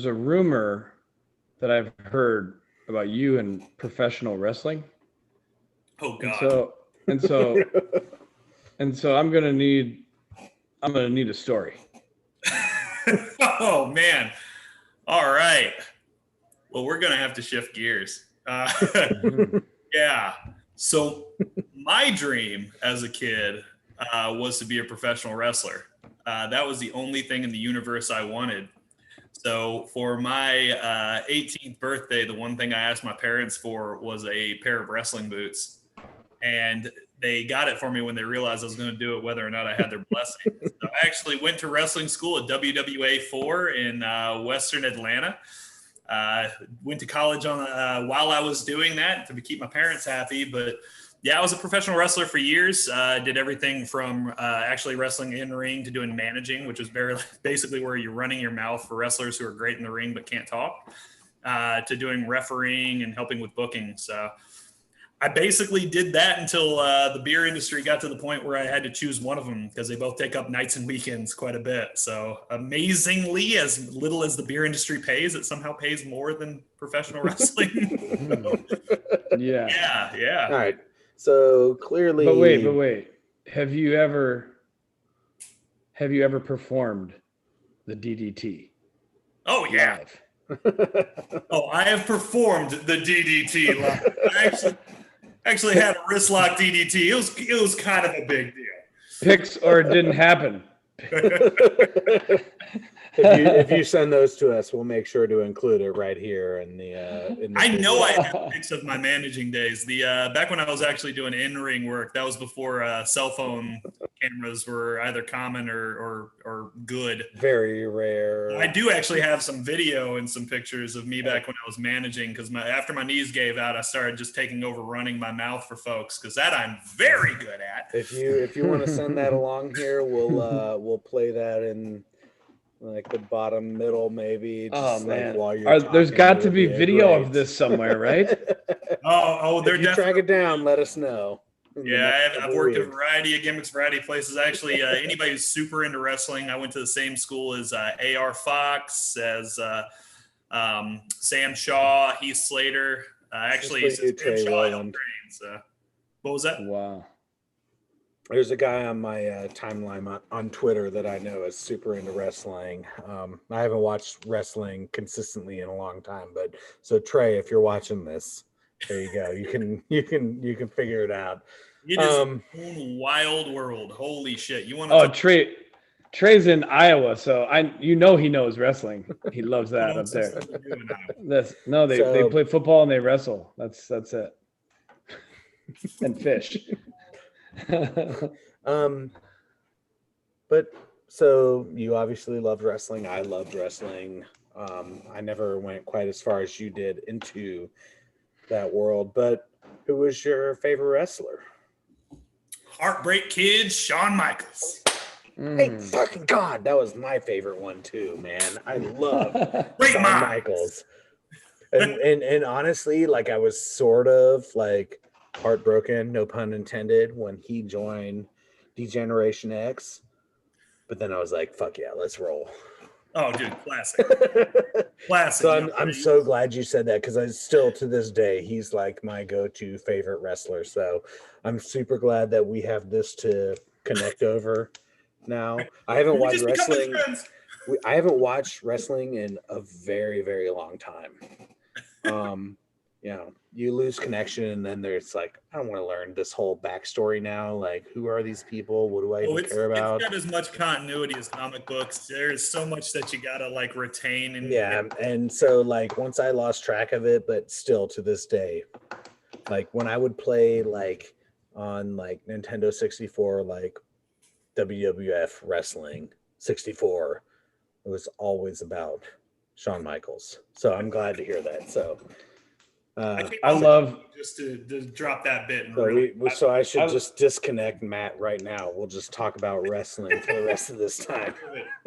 a rumor that I've heard about you in professional wrestling. Oh God. And so I'm gonna need a story. Oh man. All right. Well, we're gonna have to shift gears. Yeah. So my dream as a kid was to be a professional wrestler. That was the only thing in the universe I wanted. So for my 18th birthday, the one thing I asked my parents for was a pair of wrestling boots. And they got it for me when they realized I was going to do it, whether or not I had their blessing. So I actually went to wrestling school at WWA 4 in Western Atlanta. Went to college while I was doing that to keep my parents happy. But yeah, I was a professional wrestler for years. Did everything from actually wrestling in the ring to doing managing, which is basically where you're running your mouth for wrestlers who are great in the ring but can't talk, to doing refereeing and helping with booking. So I basically did that until the beer industry got to the point where I had to choose one of them because they both take up nights and weekends quite a bit. So amazingly, as little as the beer industry pays, it somehow pays more than professional wrestling. Yeah. All right. So clearly, but wait. Have you ever performed the DDT? Oh yeah. I have performed the DDT live. I actually had a wrist lock DDT. It was kind of a big deal. Pics or it didn't happen. If you send those to us, we'll make sure to include it right here in the I know I have pics of my managing days. The back when I was actually doing in-ring work, that was before cell phone cameras were either common or good. Very rare. I do actually have some video and some pictures of me back when I was managing because after my knees gave out, I started just taking over running my mouth for folks because that I'm very good at. If you want to send that along here, we'll play that in like the bottom middle maybe. Oh man, while you're there's got to be video of this somewhere, right? They're if you track it down, let us know. Yeah, I've worked at a variety of gimmicks, variety of places. Actually, anybody who's super into wrestling, I went to the same school as A.R. Fox, as Sam Shaw, Heath Slater. Actually, Sam Shaw helped train. So, what was that? Wow. There's a guy on my timeline on Twitter that I know is super into wrestling. I haven't watched wrestling consistently in a long time, but so Trey, if you're watching this, there you go. You can figure it out. It is a wild world. Holy shit! You want to? Trey, Trey's in Iowa, so he knows wrestling. He loves that up there. They So- play football and they wrestle. That's it. And fish. But so you obviously loved wrestling. I loved wrestling. I never went quite as far as you did into that world, but who was your favorite wrestler? Heartbreak Kid, Shawn Michaels. Hey, fucking God, that was my favorite one too, man. I love Great Shawn minds. Michaels. And honestly, like I was sort of like heartbroken, no pun intended, when he joined D-Generation X. But then I was like, fuck yeah, let's roll. Oh, dude, classic. Classic. So I'm so glad you said that, because I still to this day he's like my go-to favorite wrestler. So I'm super glad that we have this to connect over now. I haven't watched wrestling. I haven't watched wrestling in a very, very long time. You lose connection, and then there's like, I don't want to learn this whole backstory now. Like, who are these people? What do I even care about? It's got as much continuity as comic books. There's so much that you gotta like retain. And so like once I lost track of it, but still to this day, like when I would play like on like Nintendo 64, like WWF Wrestling 64, it was always about Shawn Michaels. So I'm glad to hear that. So I love just to drop that bit. So I should just disconnect Matt right now. We'll just talk about wrestling for the rest of this time.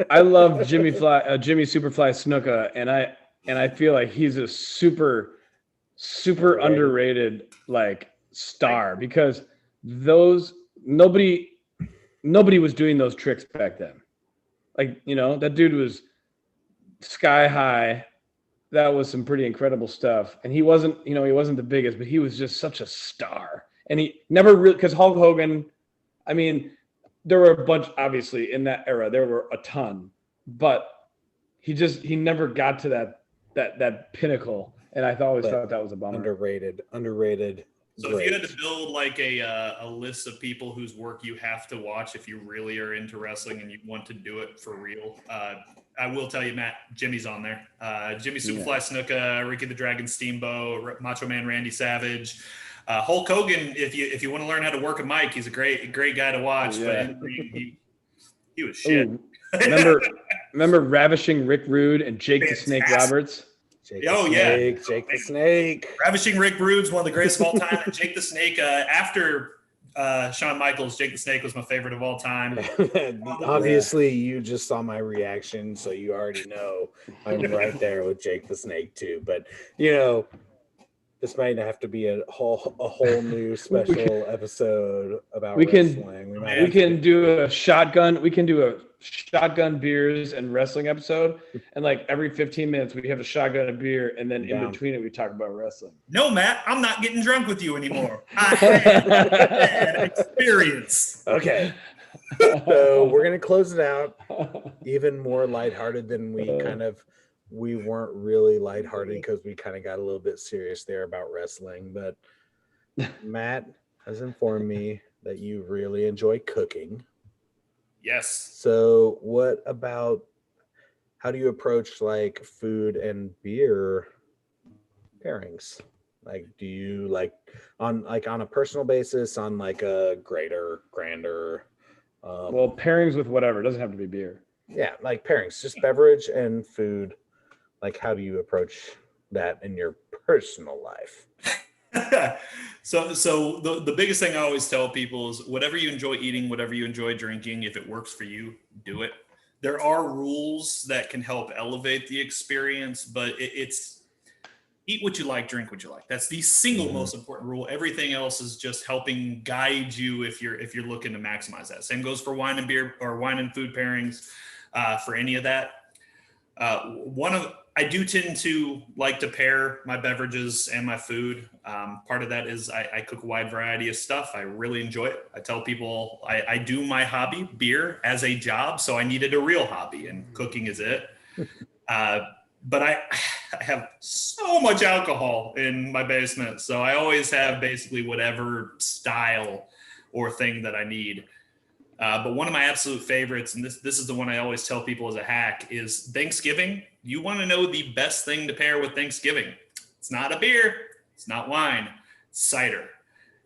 I love Jimmy Superfly Snuka, and I feel like he's a super underrated like star, because nobody was doing those tricks back then. Like, that dude was sky high. That was some pretty incredible stuff. And he wasn't the biggest, but he was just such a star. And he never really, because Hulk Hogan, I mean, there were a bunch, obviously, in that era, there were a ton, but he never got to that pinnacle. And I always thought that was a bummer. Underrated. So if you had to build like a list of people whose work you have to watch if you really are into wrestling and you want to do it for real, I will tell you, Matt, Jimmy's on there. Jimmy Superfly Snuka, Ricky the Dragon Steamboat, Macho Man Randy Savage, Hulk Hogan. If you want to learn how to work a mic, he's a great guy to watch. Yeah. But he was shit. Ooh, remember Ravishing Rick Rude and Jake the Snake Roberts? Jake the Snake. Ravishing Rick Rude's one of the greatest of all time. And Jake the Snake, after Shawn Michaels, Jake the Snake was my favorite of all time. Obviously, you just saw my reaction, so you already know I'm right there with Jake the Snake too. But this might have to be a whole new special episode about wrestling. We can do a shotgun. We can do a shotgun beers and wrestling episode, and like every 15 minutes we have a shotgun of beer, and then in between it we talk about wrestling. No, Matt, I'm not getting drunk with you anymore. I had experience. Okay. So we're gonna close it out even more lighthearted than we weren't really lighthearted, because we kind of got a little bit serious there about wrestling. But Matt has informed me that you really enjoy cooking. Yes. So how do you approach like food and beer pairings? Like, do you like on a personal basis, on like a grander? Well, pairings with whatever. It doesn't have to be beer. Yeah, like pairings, just beverage and food. Like, how do you approach that in your personal life? So the biggest thing I always tell people is whatever you enjoy eating, whatever you enjoy drinking, if it works for you, do it. There are rules that can help elevate the experience, but it's eat what you like, drink what you like. That's the single most important rule. Everything else is just helping guide you if you're looking to maximize that. Same goes for wine and beer, or wine and food pairings, for any of that. I do tend to like to pair my beverages and my food. Part of that is I cook a wide variety of stuff. I really enjoy it. I tell people I do my hobby, beer, as a job, so I needed a real hobby, and cooking is it. But I have so much alcohol in my basement, so I always have basically whatever style or thing that I need. But one of my absolute favorites, and this is the one I always tell people as a hack, is Thanksgiving. You want to know the best thing to pair with Thanksgiving. It's not a beer. It's not wine. It's cider.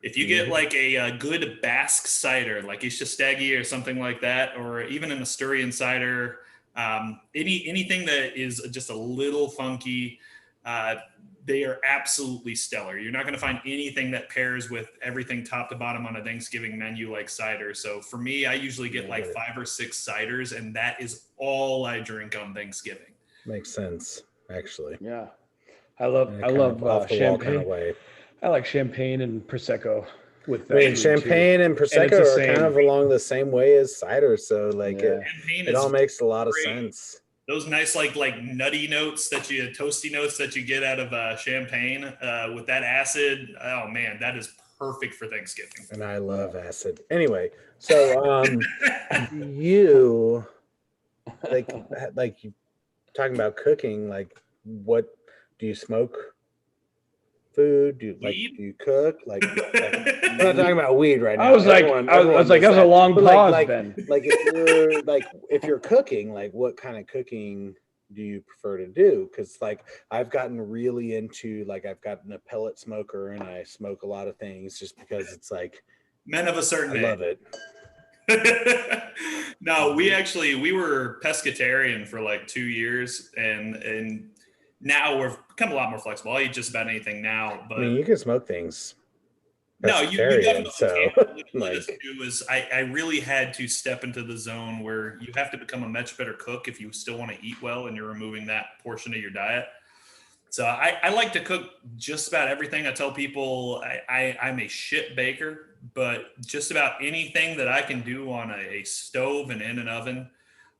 If you get like a good Basque cider, like Ishistagi or something like that, or even an Asturian cider, anything that is just a little funky, they are absolutely stellar. You're not going to find anything that pairs with everything top to bottom on a Thanksgiving menu like cider. So for me, I usually get like 5 or 6 ciders, and that is all I drink on Thanksgiving. Makes sense, actually. Yeah. I love champagne. I like champagne and Prosecco with that. I mean, champagne and Prosecco are kind of along the same way as cider. So like it all makes a lot of sense. Those nice like nutty notes toasty notes that you get out of champagne with that acid. Oh man, that is perfect for Thanksgiving. And I love acid. Anyway, so you like you talking about cooking, like what do you smoke food? Do you cook? Like we're not talking about weed right now. I was like, that was a long pause, Ben. Like if you're cooking, like what kind of cooking do you prefer to do? Because like I've gotten really into I've gotten a pellet smoker and I smoke a lot of things just because it's like men of a certain age. I love it. No, we were pescatarian for like 2 years, and now we've become a lot more flexible. I eat just about anything now. But I mean, you can smoke things. No, you definitely so, can. I really had to step into the zone where you have to become a much better cook if you still want to eat well and you're removing that portion of your diet. So I like to cook just about everything. I tell people I'm a shit baker, but just about anything that I can do on a stove and in an oven,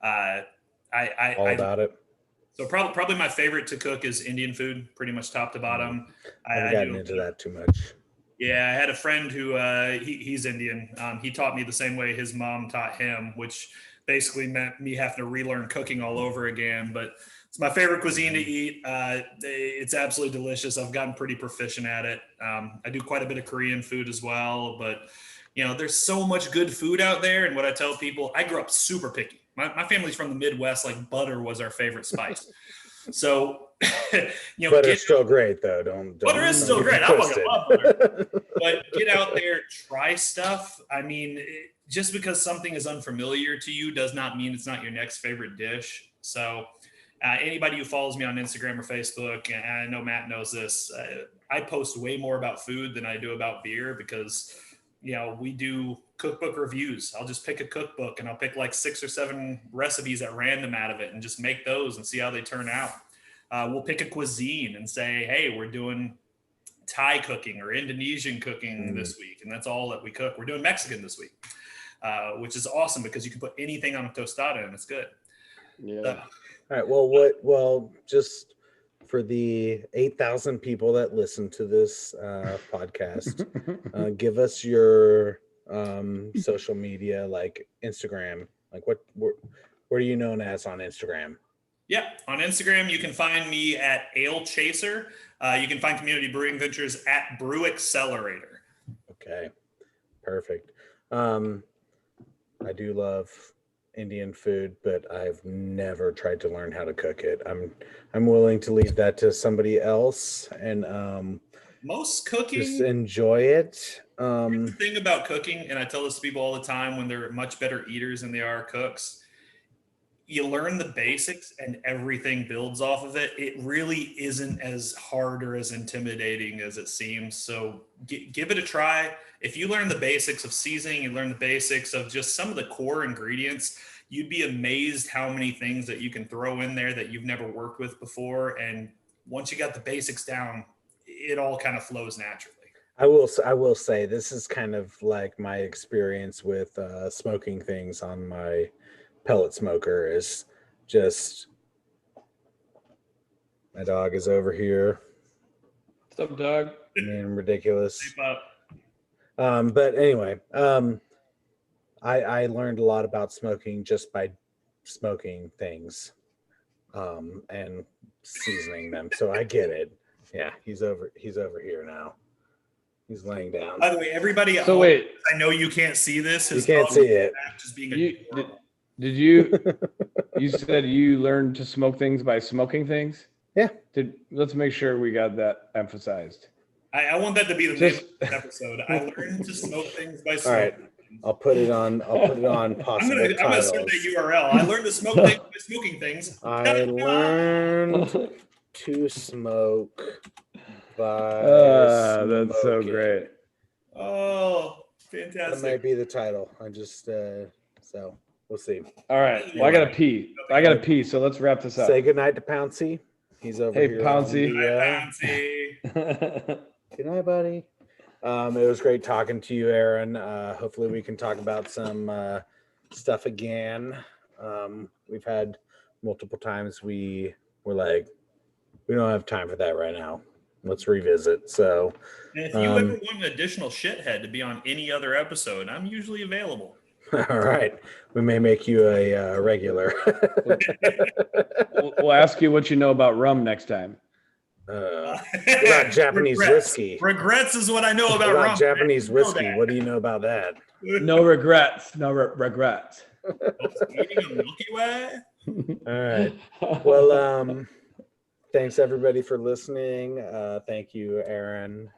about it. So probably my favorite to cook is Indian food, pretty much top to bottom. I haven't gotten into that too much. Yeah, I had a friend who he's Indian. He taught me the same way his mom taught him, which basically meant me having to relearn cooking all over again. But it's my favorite cuisine to eat. It's absolutely delicious. I've gotten pretty proficient at it. I do quite a bit of Korean food as well. But, there's so much good food out there. And what I tell people, I grew up super picky. My family's from the Midwest. Like butter was our favorite spice. So, butter's still great though. Butter is still great. I fucking love butter. But get out there, try stuff. I mean, just because something is unfamiliar to you does not mean it's not your next favorite dish. So, anybody who follows me on Instagram or Facebook, and I know Matt knows this, I post way more about food than I do about beer because, we do cookbook reviews. I'll just pick a cookbook and I'll pick like 6 or 7 recipes at random out of it and just make those and see how they turn out. We'll pick a cuisine and say, hey, we're doing Thai cooking or Indonesian cooking this week. And that's all that we cook. We're doing Mexican this week, which is awesome because you can put anything on a tostada and it's good. Yeah. All right. Well, just for the 8,000 people that listen to this podcast, give us your social media, like Instagram. Like what are you known as on Instagram? Yeah, on Instagram, you can find me at Ale Chaser. You can find Community Brewing Ventures at Brew Accelerator. Okay, perfect. I do love Indian food, but I've never tried to learn how to cook it. I'm willing to leave that to somebody else and most cooking just enjoy it. The thing about cooking, and I tell this to people all the time when they're much better eaters than they are cooks, you learn the basics and everything builds off of it. It really isn't as hard or as intimidating as it seems. So give it a try. If you learn the basics of seasoning, you learn the basics of just some of the core ingredients, you'd be amazed how many things that you can throw in there that you've never worked with before. And once you got the basics down, it all kind of flows naturally. I will say this is kind of like my experience with smoking things on my pellet smoker is just my dog is over here. What's up, dog? Being ridiculous. But anyway, I learned a lot about smoking just by smoking things and seasoning them. So I get it. Yeah, he's over here now. He's laying down. By the way, everybody at So home, wait, I know you can't see this. You His can't dog see it. Just being you, adorable. did you you said you learned to smoke things by smoking things? Yeah. Let's make sure we got that emphasized. I want that to be the name Just of this episode. I learned to smoke things by All smoking. right. I'll put it on possible I'm gonna titles. start that URL. I learned to smoke things by smoking things. I learned to smoke by that's so smoking. great. Oh, That fantastic. might be the title. I just so we'll see. All right. Well, I gotta pee. So let's wrap this up. Say goodnight to Pouncy. He's over Hey, here. on Pouncy. the, Hi, Bouncy. Good night, buddy. It was great talking to you, Aaron. Hopefully we can talk about some stuff again. We've had multiple times we were like, we don't have time for that right now. Let's revisit. So And if you ever want an additional shithead to be on any other episode, I'm usually available. all right. We may make you a regular. We'll ask you what you know about rum next time. About Japanese whiskey. Regrets is what I know about About rum. Japanese I know whiskey. that. What do you know about that? No regrets. No regrets. Eating a Milky Way? All right. Well, thanks everybody for listening. Thank you, Aaron,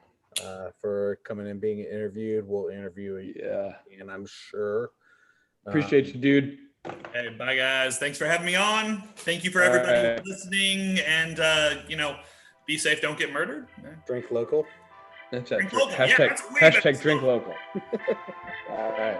for coming and being interviewed. We'll interview you again, I'm sure. Appreciate you, dude. Hey, bye guys. Thanks for having me on. Thank you for everybody listening. And be safe. Don't get murdered. Drink local. That's it. Drink local. Hashtag, Yeah, that's a way better hashtag drink local. All right.